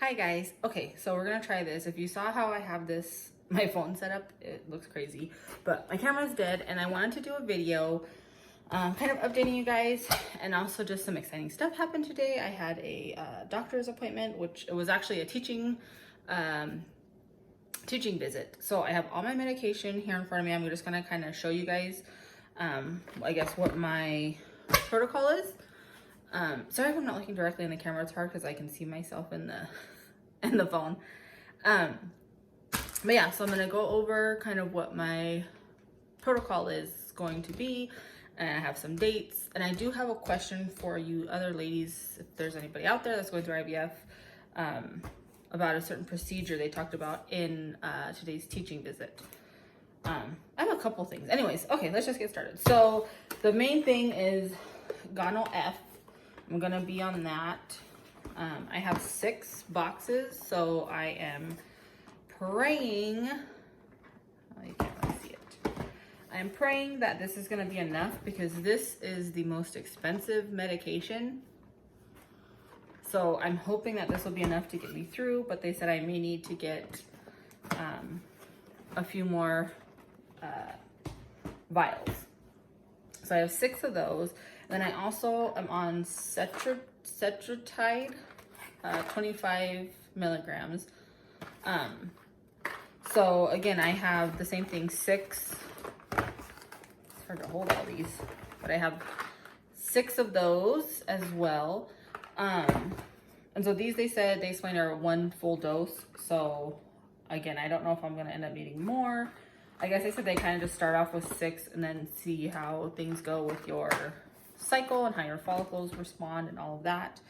Hi guys. Okay, so we're gonna try this. If you saw how I have this, my phone set up, it looks crazy, but my camera's dead and I wanted to do a video kind of updating you guys, and also just some exciting stuff happened today. I had a doctor's appointment, which it was actually a teaching visit. So I have all my medication here in front of me. I'm just gonna kind of show you guys I guess what my protocol is. Sorry if I'm not looking directly in the camera. It's hard because I can see myself in the phone. But yeah, so I'm gonna go over kind of what my protocol is going to be, and I have some dates, and I do have a question for you other ladies, if there's anybody out there that's going through IVF, about a certain procedure they talked about in today's teaching visit. I have a couple things. Anyways, okay, let's just get started. So the main thing is gonal F. I'm gonna be on that. I have 6 boxes, so I am praying. Oh, you can't really see it. I'm praying that this is gonna be enough, because this is the most expensive medication. So I'm hoping that this will be enough to get me through, but they said I may need to get a few more vials. So I have 6 of those. And then I also am on Cetrotide, 25 milligrams. So again, I have the same thing, 6. It's hard to hold all these, but I have 6 of those as well. And so these, they said, they explained, are 1 full dose. So again, I don't know if I'm gonna end up needing more. I guess they said they kind of just start off with 6 and then see how things go with your cycle and how your follicles respond and all of that.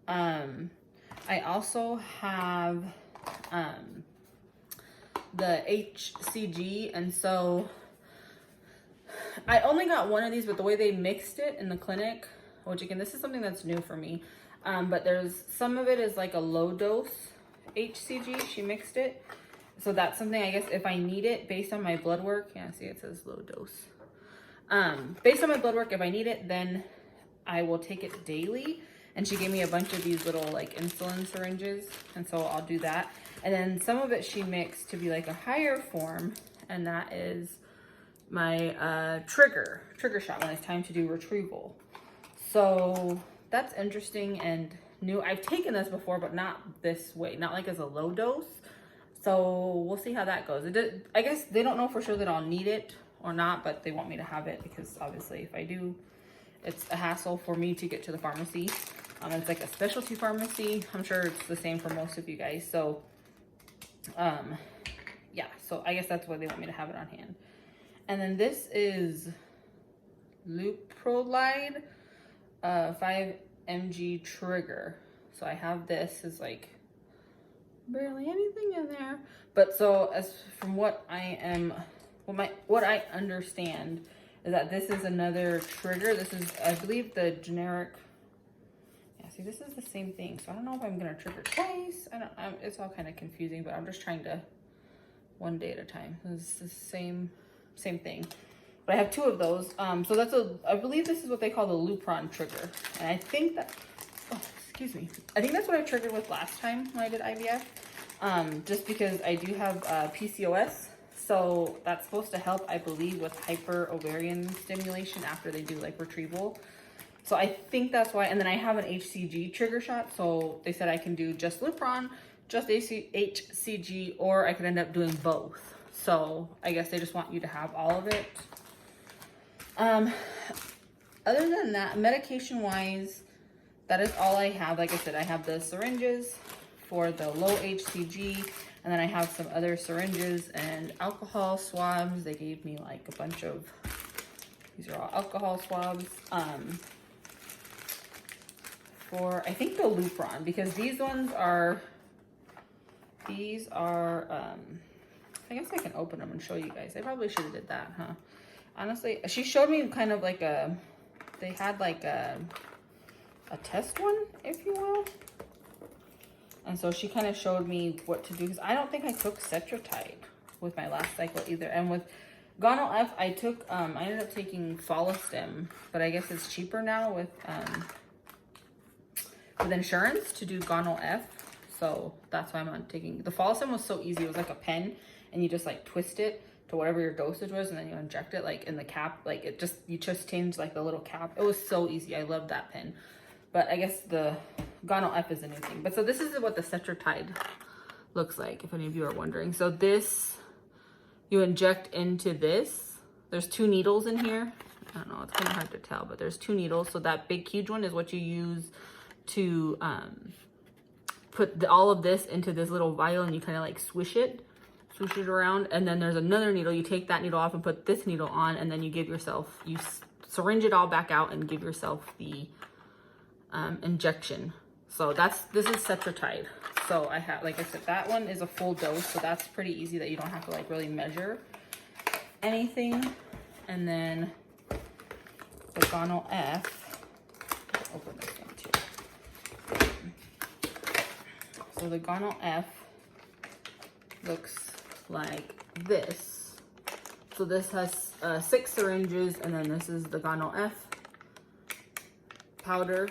I also have the HCG, and so I only got 1 of these, but the way they mixed it in the clinic, which again, this is something that's new for me, but there's some of it is like a low dose HCG. She mixed it, so that's something, I guess, if I need it based on my blood work. Yeah, see, it says low dose. Based on my blood work, if I need it, then I will take it daily. And she gave me a bunch of these little like insulin syringes, and so I'll do that. And then some of it she mixed to be like a higher form, and that is my trigger shot when it's time to do retrieval. So that's interesting and new. I've taken this before, but not this way, not like as a low dose. So we'll see how that goes. I guess they don't know for sure that I'll need it or not, but they want me to have it because obviously if I do, it's a hassle for me to get to the pharmacy. It's like a specialty pharmacy. I'm sure it's the same for most of you guys. So yeah, so I guess that's why they want me to have it on hand. And then this is Luprolide, 5 mg trigger. So I have this, is like barely anything in there, but so as from what I am, what I understand is that this is another trigger. This is, I believe, the generic. Yeah, see, this is the same thing. So I don't know if I'm gonna trigger twice. It's all kind of confusing, but I'm just trying to one day at a time. It's the same thing. But I have 2 of those. So that's I believe this is what they call the Lupron trigger. And I think that, oh, excuse me. I think that's what I triggered with last time when I did IVF. Just because I do have PCOS. So that's supposed to help, I believe, with hyper ovarian stimulation after they do like retrieval. So I think that's why. And then I have an HCG trigger shot. So they said I can do just Lupron, just HCG, or I could end up doing both. So I guess they just want you to have all of it. Other than that, medication wise, that is all I have. Like I said, I have the syringes for the low HCG. And then I have some other syringes and alcohol swabs. They gave me like a bunch of, these are all alcohol swabs. For, I think, the Lupron, because these ones are, I guess I can open them and show you guys. I probably should have did that, huh? Honestly, she showed me kind of like they had like a test one, if you will. And so she kind of showed me what to do, because I don't think I took Cetrotide with my last cycle either. And with gonal F, I ended up taking Follistim, but I guess it's cheaper now with insurance to do gonal F. So that's why I'm taking, the Follistim was so easy. It was like a pen, and you just like twist it to whatever your dosage was, and then you inject it like in the cap. Like it just, you just change like the little cap. It was so easy. I love that pen. But I guess the Gonal F is a new thing. But so this is what the Cetrotide looks like, if any of you are wondering. So this, you inject into this. There's 2 needles in here. I don't know, it's kind of hard to tell, but there's 2 needles. So that big huge one is what you use to put all of this into this little vial, and you kind of like swish it around. And then there's another needle. You take that needle off and put this needle on, and then you give yourself, you syringe it all back out and give yourself the injection. So this is Cetrotide. So I have, like I said, that one is a full dose, so that's pretty easy, that you don't have to like really measure anything. And then the Gonal F, I'll open this one too. So the Gonal F looks like this. So this has 6 syringes, and then this is the Gonal F powder.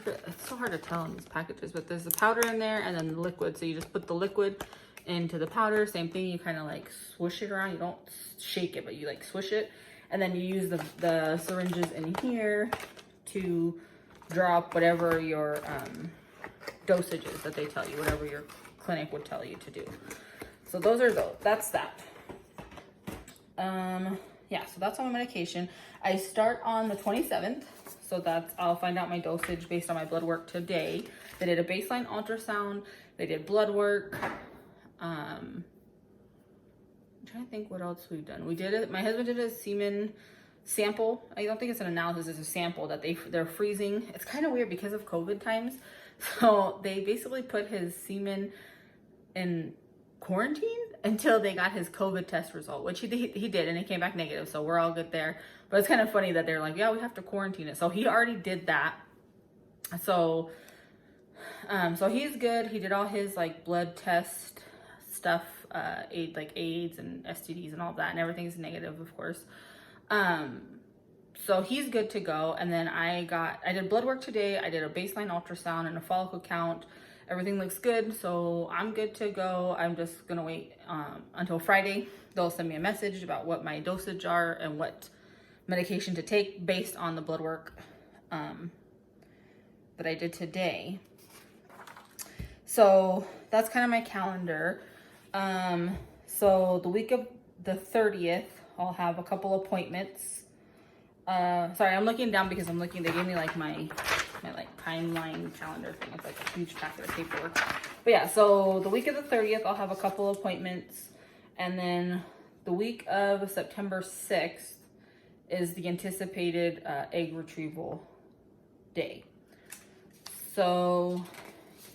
It's so hard to tell in these packages, but there's the powder in there, and then the liquid. So you just put the liquid into the powder. Same thing, you kind of like swish it around. You don't shake it, but you like swish it, and then you use the syringes in here to draw up whatever your dosage is that they tell you, whatever your clinic would tell you to do. So those are those. That's that. Yeah, so that's all my medication. I start on the 27th. So that's, I'll find out my dosage based on my blood work today. They did a baseline ultrasound. They did blood work. I'm trying to think what else we've done. We did it. My husband did a semen sample. I don't think it's an analysis. It's a sample that they're freezing. It's kind of weird because of COVID times. So they basically put his semen in quarantine until they got his COVID test result, which he did, and it came back negative. So we're all good there. But it's kind of funny that they're like, yeah, we have to quarantine it. So he already did that. So, so he's good. He did all his like blood test stuff, like AIDS and STDs and all that, and everything's negative, of course. So he's good to go. And then I did blood work today. I did a baseline ultrasound and a follicle count. Everything looks good, so I'm good to go. I'm just gonna wait until Friday. They'll send me a message about what my dosage are and what medication to take based on the blood work that I did today. So that's kind of my calendar. So the week of the 30th, I'll have a couple appointments. Sorry, I'm looking down because they gave me like my like timeline calendar thing. It's like a huge packet of paperwork. But yeah, so the week of the 30th, I'll have a couple appointments. And then the week of September 6th is the anticipated egg retrieval day. So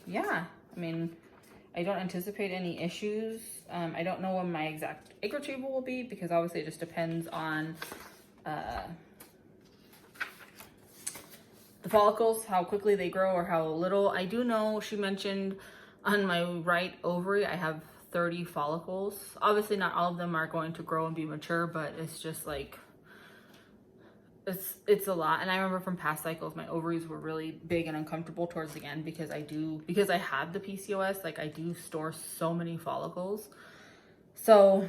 yeah, I mean, I don't anticipate any issues. I don't know when my exact egg retrieval will be, because obviously it just depends on the follicles, how quickly they grow or how little. I do know she mentioned on my right ovary, I have 30 follicles. Obviously not all of them are going to grow and be mature, but it's just like, it's a lot. And I remember from past cycles, my ovaries were really big and uncomfortable towards the end because I have the PCOS, like I do store so many follicles. So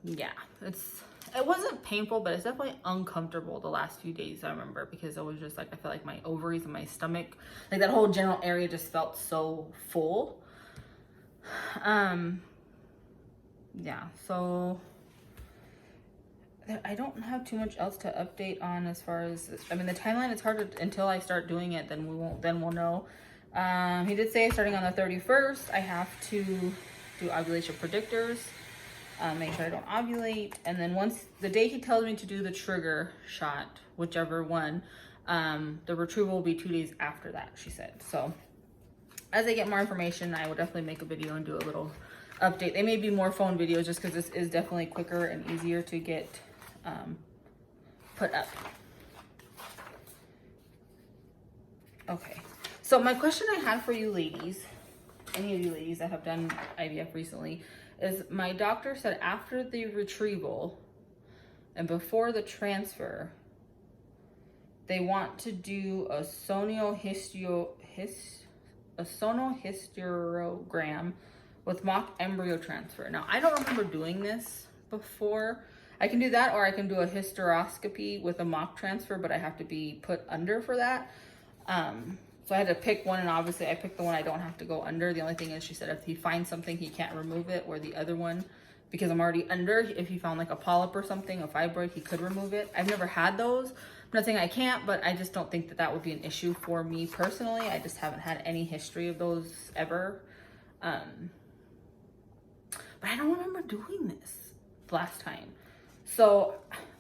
yeah, it wasn't painful, but it's definitely uncomfortable the last few days, I remember, because it was just like, I felt like my ovaries and my stomach, like that whole general area just felt so full. Yeah, so I don't have too much else to update on as far as, I mean, the timeline is hard to, until I start doing it, then we'll know. He did say starting on the 31st, I have to do ovulation predictors. Make sure I don't ovulate, and then once the day he tells me to do the trigger shot, whichever one, the retrieval will be 2 days after that, she said. So as I get more information, I will definitely make a video and do a little update. They may be more phone videos just because this is definitely quicker and easier to get put up. Okay, so my question I had for you ladies, any of you ladies that have done IVF recently, is my doctor said after the retrieval and before the transfer, they want to do a sonohysterogram with mock embryo transfer. Now, I don't remember doing this before. I can do that, or I can do a hysteroscopy with a mock transfer, but I have to be put under for that. So I had to pick one, and obviously I picked the one I don't have to go under. The only thing is, she said if he finds something, he can't remove it, or the other one, because I'm already under, if he found like a polyp or something, a fibroid, he could remove it. I've never had those. I'm not saying I can't, but I just don't think that that would be an issue for me personally. I just haven't had any history of those ever. But I don't remember doing this last time. So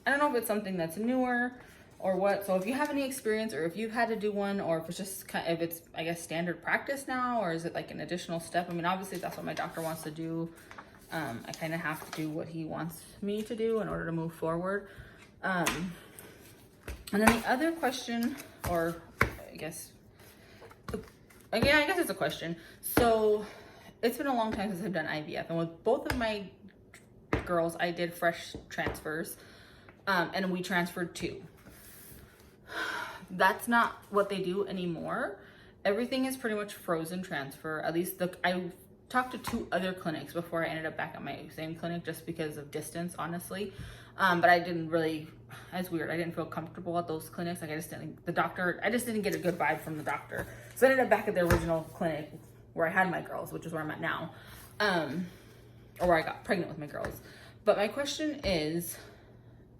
I don't know if it's something that's newer or what. So if you have any experience, or if you've had to do one, or if it's just kind of, if it's, I guess, standard practice now, or is it like an additional step? I mean, obviously that's what my doctor wants to do. I kind of have to do what he wants me to do in order to move forward. And then the other question, or I guess it's a question. So it's been a long time since I've done IVF, and with both of my girls, I did fresh transfers, and we transferred 2. That's not what they do anymore. Everything is pretty much frozen transfer. At least I talked to 2 other clinics before I ended up back at my same clinic, just because of distance, honestly. But I didn't really, it's weird, I didn't feel comfortable at those clinics. Like I just didn't get a good vibe from the doctor. So I ended up back at the original clinic where I had my girls, which is where I'm at now. Or where I got pregnant with my girls. But my question is,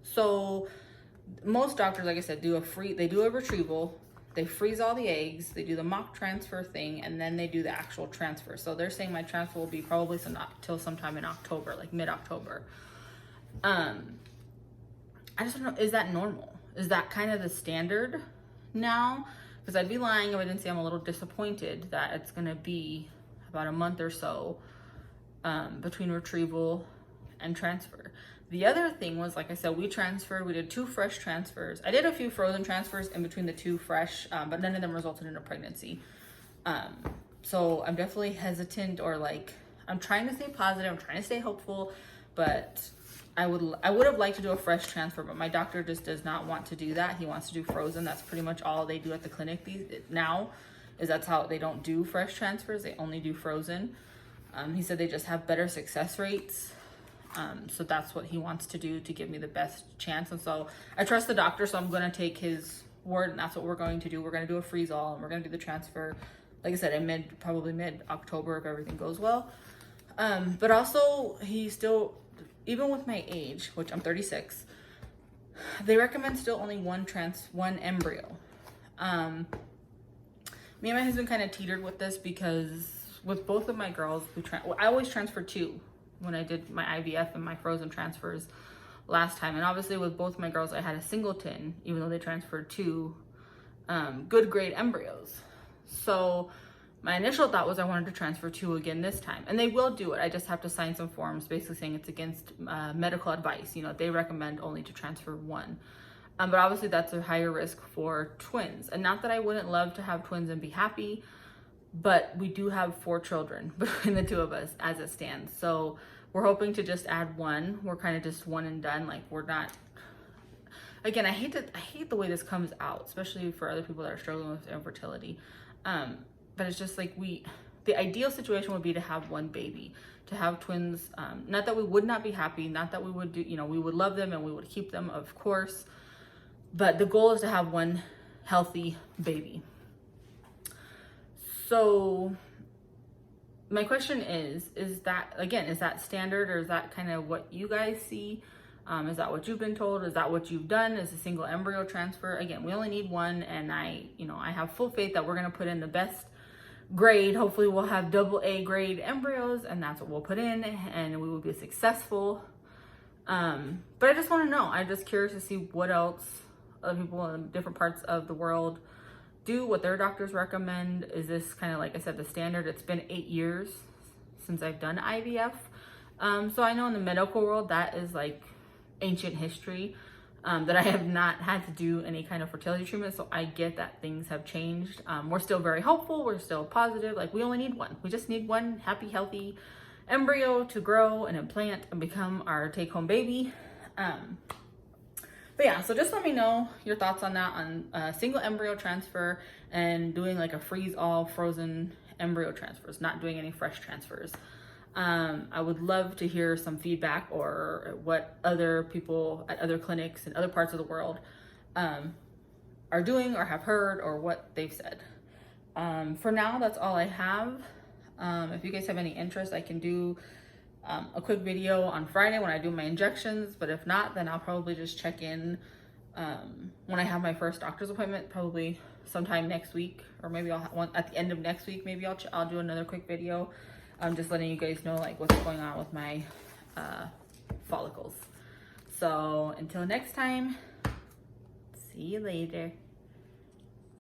so most doctors, like I said, they do a retrieval, they freeze all the eggs, they do the mock transfer thing, and then they do the actual transfer. So they're saying my transfer will be probably till sometime in October, like mid-October. I just don't know, is that normal? Is that kind of the standard now? Because I'd be lying if I didn't say I'm a little disappointed that it's gonna be about a month or so between retrieval and transfer. The other thing was, like I said, we did 2 fresh transfers. I did a few frozen transfers in between the 2 fresh, but none of them resulted in a pregnancy. So I'm definitely hesitant, or like, I'm trying to stay positive, I'm trying to stay hopeful, but I would have liked to do a fresh transfer, but my doctor just does not want to do that. He wants to do frozen. That's pretty much all they do at the clinic now, is that's how they don't do fresh transfers. They only do frozen. He said they just have better success rates. So that's what he wants to do to give me the best chance. And so I trust the doctor, so I'm going to take his word, and that's what we're going to do. We're going to do a freeze all, and we're going to do the transfer, like I said, in probably mid-October if everything goes well. But also, he still, even with my age, which I'm 36, they recommend still only one embryo. Me and my husband kind of teetered with this, because with both of my girls, I always transferred 2 when I did my IVF and my frozen transfers last time. And obviously with both my girls, I had a singleton, even though they transferred 2 good grade embryos. So my initial thought was I wanted to transfer 2 again this time, and they will do it. I just have to sign some forms basically saying it's against medical advice. You know, they recommend only to transfer 1. But obviously that's a higher risk for twins. And not that I wouldn't love to have twins and be happy, but we do have 4 children between the 2 of us as it stands. So we're hoping to just add 1. We're kind of just one and done. Like, we're not, again, I hate the way this comes out, especially for other people that are struggling with infertility. But it's just like, the ideal situation would be to have 1 baby, to have twins. Not that we would not be happy, not that we would do, you know, we would love them and we would keep them, of course. But the goal is to have 1 healthy baby. So my question is that standard, or is that kind of what you guys see? Is that what you've been told? Is that what you've done? Is a single embryo transfer? Again, we only need 1, and I have full faith that we're going to put in the best grade. Hopefully we'll have AA grade embryos, and that's what we'll put in, and we will be successful. But I just want to know. I'm just curious to see what else other people in different parts of the world do, what their doctors recommend. Is this kind of, like I said, the standard? It's been 8 years since I've done IVF. So I know in the medical world that is like ancient history, that I have not had to do any kind of fertility treatment. So I get that things have changed. We're still very hopeful. We're still positive. Like, we only need 1. We just need 1 happy, healthy embryo to grow and implant and become our take-home baby. But yeah, so just let me know your thoughts on that, on single embryo transfer and doing like a freeze all frozen embryo transfers, not doing any fresh transfers. I would love to hear some feedback or what other people at other clinics in other parts of the world are doing or have heard or what they've said. For now, that's all I have. If you guys have any interest, I can do a quick video on Friday when I do my injections, but if not, then I'll probably just check in when I have my first doctor's appointment, probably sometime next week, or maybe I'll have one at the end of next week. Maybe I'll do another quick video. Just letting you guys know like what's going on with my follicles. So until next time, see you later.